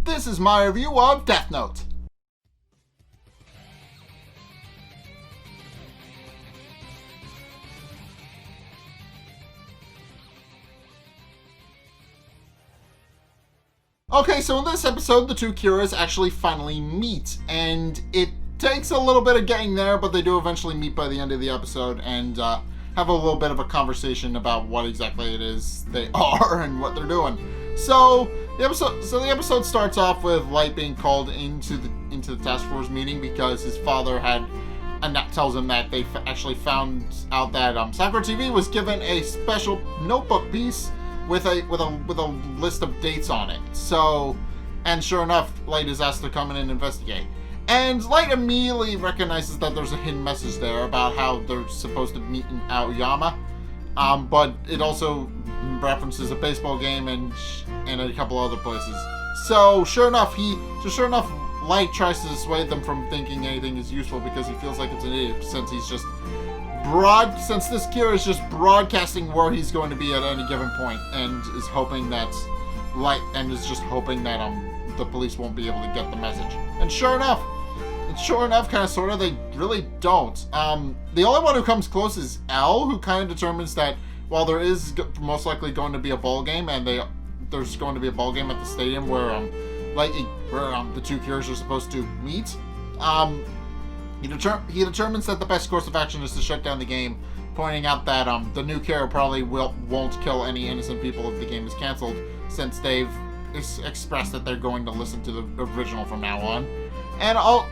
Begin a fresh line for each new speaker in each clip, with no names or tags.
this is my review of Death Note. Okay, so in this episode, the two Kiras actually finally meet, and it takes a little bit of getting there, but they do eventually meet by the end of the episode and have a little bit of a conversation about what exactly it is they are and what they're doing. So the episode starts off with Light being called into the task force meeting because his father tells him that they actually found out that Sakura TV was given a special notebook piece with a list of dates on it. So, and sure enough, Light is asked to come in and investigate. And Light immediately recognizes that there's a hidden message there about how they're supposed to meet in Aoyama. But it also references a baseball game and a couple other places. So sure enough, Light tries to dissuade them from thinking anything is useful because he feels like it's an idiot since this Kira is just broadcasting where he's going to be at any given point and is hoping that the police won't be able to get the message. And sure enough, kind of sort of, they really don't. The only one who comes close is L, who kind of determines that while there is most likely going to be a ball game, and there's going to be a ball game at the stadium where the two Kiras are supposed to meet, he determines that the best course of action is to shut down the game, pointing out that the new Kira probably won't kill any innocent people if the game is canceled, since they've expressed that they're going to listen to the original from now on.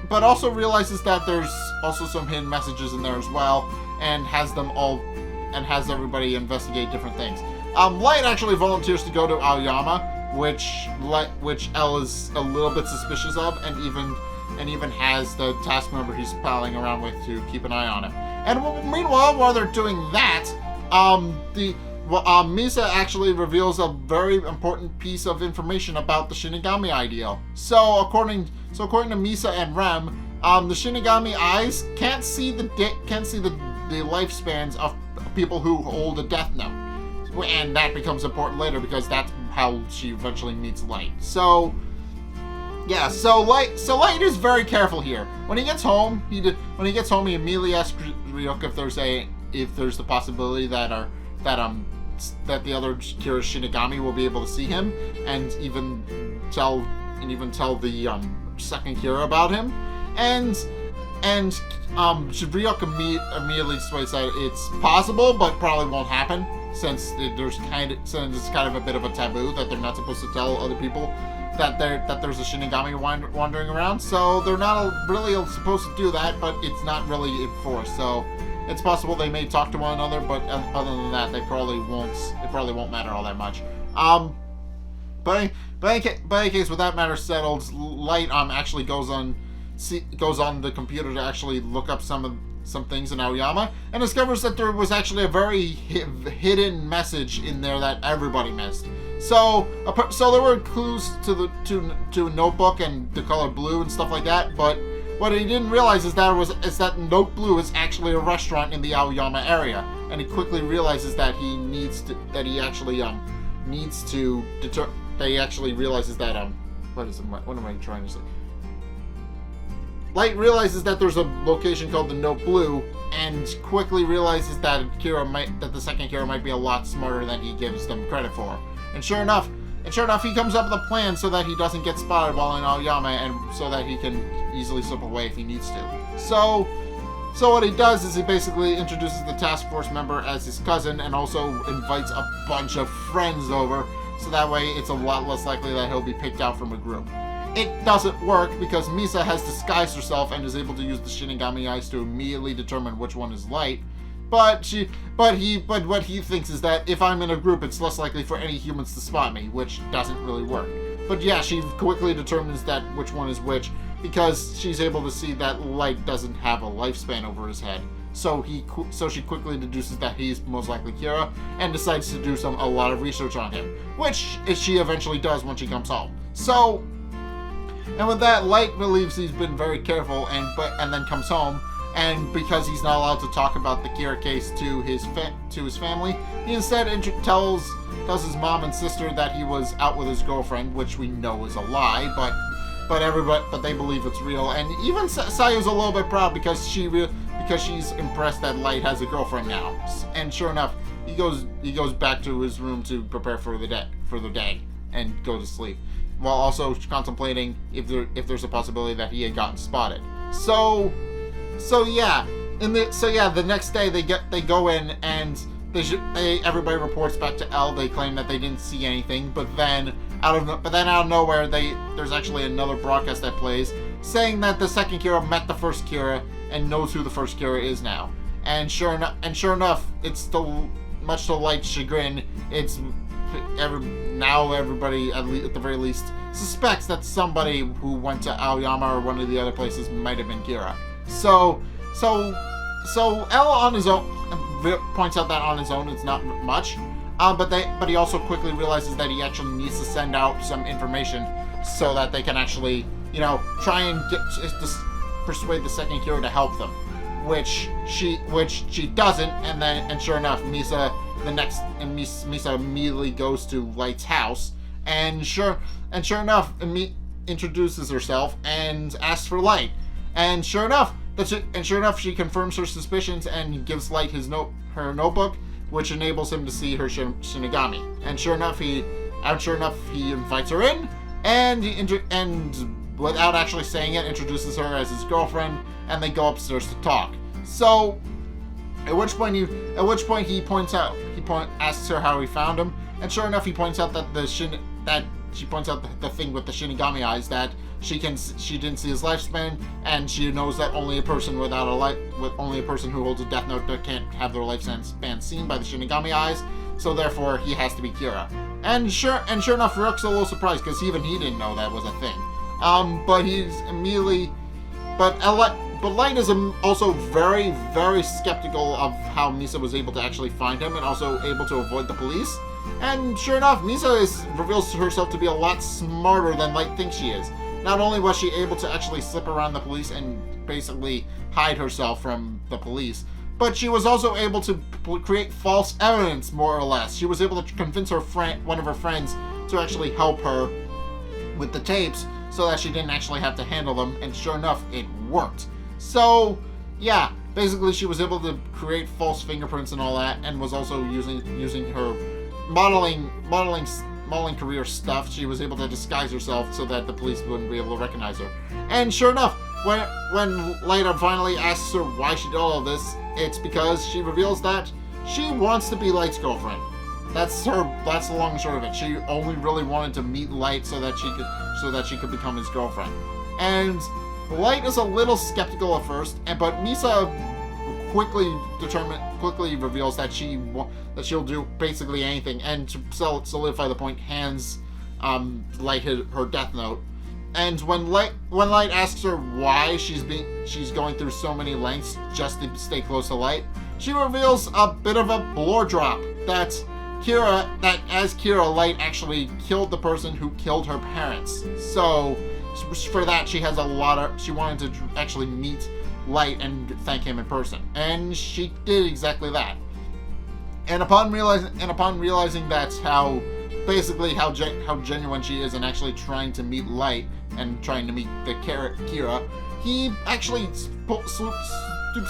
But also realizes that there's also some hidden messages in there as well, and has everybody investigate different things. Light actually volunteers to go to Aoyama, which L is a little bit suspicious of, and even has the task member he's palling around with to keep an eye on him. And meanwhile, while they're doing that, Misa actually reveals a very important piece of information about the Shinigami ideal. So according to Misa and Rem, the Shinigami eyes can't see the lifespans of people who hold a Death Note, and that becomes important later because that's how she eventually meets Light. So yeah, so Light is very careful here. When he gets home, he immediately asks Ryuk if there's the possibility that the other Kira's Shinigami will be able to see him, and even tell the second Kira about him. And Ryuk immediately states that it's possible, but probably won't happen, since it's kind of a bit of a taboo that they're not supposed to tell other people that there's a Shinigami wandering around. So they're not really supposed to do that, but it's not really enforced. So it's possible they may talk to one another, but other than that, they probably won't. It probably won't matter all that much. But in any case, with that matter settled, Light actually goes on the computer to actually look up some things in Aoyama, and discovers that there was actually a very hidden message in there that everybody missed. So there were clues to a notebook and the color blue and stuff like that, but what he didn't realize is that Note Blue is actually a restaurant in the Aoyama area, and he quickly realizes that he realizes that what am I trying to say? Light realizes that there's a location called the Note Blue, and quickly realizes that the second Kira might be a lot smarter than he gives them credit for. And sure enough, he comes up with a plan so that he doesn't get spotted while in Aoyama, and so that he can easily slip away if he needs to. So what he does is he basically introduces the task force member as his cousin, and also invites a bunch of friends over, so that way it's a lot less likely that he'll be picked out from a group. It doesn't work because Misa has disguised herself and is able to use the Shinigami eyes to immediately determine which one is Light. But what he thinks is that if I'm in a group, it's less likely for any humans to spot me, which doesn't really work. But yeah, she quickly determines that which one is which, because she's able to see that Light doesn't have a lifespan over his head. So she quickly deduces that he's most likely Kira, and decides to do a lot of research on him, which she eventually does when she comes home. And with that, Light believes he's been very careful, and then comes home and because he's not allowed to talk about the Kira case to his family, he instead tells his mom and sister that he was out with his girlfriend, which we know is a lie, but they believe it's real. And even Sayu's a little bit proud because she's impressed that Light has a girlfriend now. And sure enough, he goes back to his room to prepare for the day and go to sleep, while also contemplating if there's a possibility that he had gotten spotted. So yeah, the next day they go in and everybody reports back to L. They claim that they didn't see anything, but then out of nowhere there's actually another broadcast that plays saying that the second Kira met the first Kira and knows who the first Kira is now. And sure enough, it's still much to Light's chagrin. Everybody at the very least suspects that somebody who went to Aoyama or one of the other places might have been Kira. So L on his own points out that on his own it's not much, but he also quickly realizes that he actually needs to send out some information so that they can actually, try and persuade the second Kira to help them, which she doesn't, and sure enough, Misa immediately goes to Light's house, and sure enough, introduces herself and asks for Light, and sure enough, she confirms her suspicions and gives Light her notebook, which enables him to see her Shinigami. And sure enough, he invites her in, and without actually saying it, introduces her as his girlfriend, and they go upstairs to talk. So, at which point he asks her how he found him, and sure enough, he points out that she points out the thing with the Shinigami eyes, that she didn't see his lifespan, and she knows that only a person who holds a death note can't have their lifespan seen by the Shinigami eyes. So therefore, he has to be Kira. And sure enough, Ryuk's a little surprised because even he didn't know that was a thing. But Light is also very, very skeptical of how Misa was able to actually find him and also able to avoid the police. And sure enough, Misa reveals herself to be a lot smarter than Light thinks she is. Not only was she able to actually slip around the police and basically hide herself from the police, but she was also able to create false evidence, more or less. She was able to convince one of her friends to actually help her with the tapes so that she didn't actually have to handle them, and sure enough, it worked. So, yeah, basically she was able to create false fingerprints and all that, and was also using her modeling career stuff. She was able to disguise herself so that the police wouldn't be able to recognize her. And sure enough, when Light finally asks her why she did all of this, it's because she reveals that she wants to be Light's girlfriend. That's the long and short of it. She only really wanted to meet Light so that she could become his girlfriend. And Light is a little skeptical at first, but Misa quickly reveals that she'll do basically anything, and to solidify the point, hands Light her death note. And when Light asks her why she's going through so many lengths just to stay close to Light, she reveals a bit of a lore drop that as Kira, Light actually killed the person who killed her parents. So for that, she wanted to actually meet Light and thank him in person, and she did exactly that. And upon realizing that's how genuine she is, and actually trying to meet Light and trying to meet the Kira, he actually stoops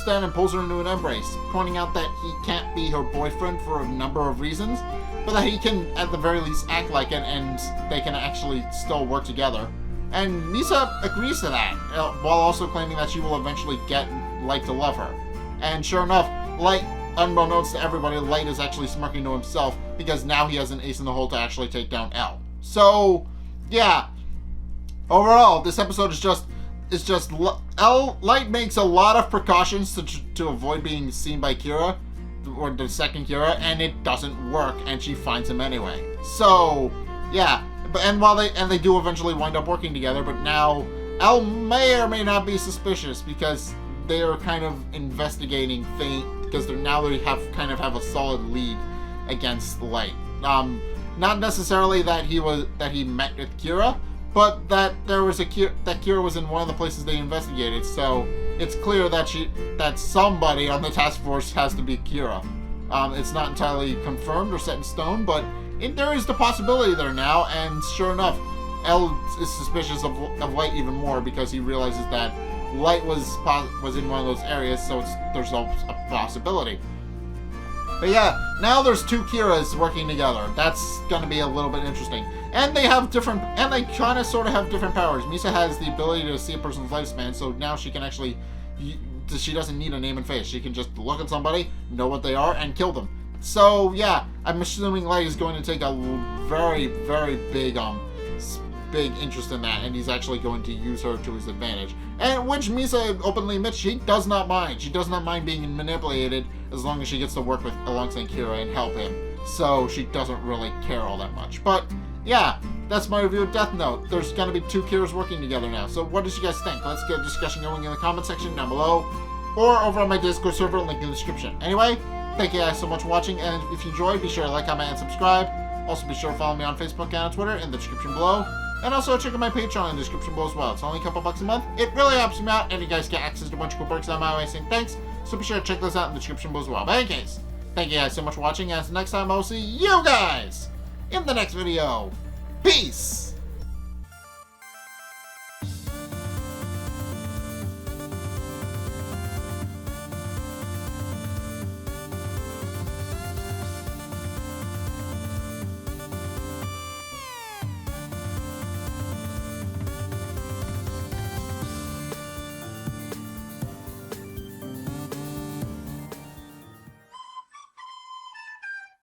down and pulls her into an embrace, pointing out that he can't be her boyfriend for a number of reasons, but that he can at the very least act like it, and they can actually still work together. And Misa agrees to that, while also claiming that she will eventually get Light to love her. And sure enough, Light, unbeknownst to everybody, Light is actually smirking to himself because now he has an ace in the hole to actually take down L. So, yeah. Overall, this episode is just Light makes a lot of precautions to avoid being seen by Kira, or the second Kira, and it doesn't work, and she finds him anyway. So, yeah. And they do eventually wind up working together, but now L may or may not be suspicious because they are kind of investigating things, because they have a solid lead against Light. Not necessarily that he met with Kira, but that Kira was in one of the places they investigated. So it's clear that somebody on the task force has to be Kira. It's not entirely confirmed or set in stone, but there is the possibility there now, and sure enough, L is suspicious of Light even more because he realizes that Light was in one of those areas, so there's a possibility. But yeah, now there's two Kiras working together. That's gonna be a little bit interesting. And they kind of sort of have different powers. Misa has the ability to see a person's lifespan, so now she can actually, she doesn't need a name and face. She can just look at somebody, know what they are, and kill them. So yeah, I'm assuming Light is going to take a very, very big interest in that, and he's actually going to use her to his advantage. And which Misa openly admits she does not mind. She does not mind being manipulated as long as she gets to work alongside Kira and help him. So she doesn't really care all that much. But yeah, that's my review of Death Note. There's gonna be two Kiras working together now. So what did you guys think? Let's get a discussion going in the comment section down below, or over on my Discord server, link in the description. Anyway, thank you guys so much for watching, and if you enjoyed, be sure to like, comment, and subscribe. Also, be sure to follow me on Facebook and on Twitter in the description below. And also check out my Patreon in the description below as well. It's only a couple bucks a month. It really helps me out, and you guys get access to a bunch of cool perks on my way saying thanks. So be sure to check those out in the description below as well. But in any case, thank you guys so much for watching, and until next time, I'll see you guys in the next video. Peace!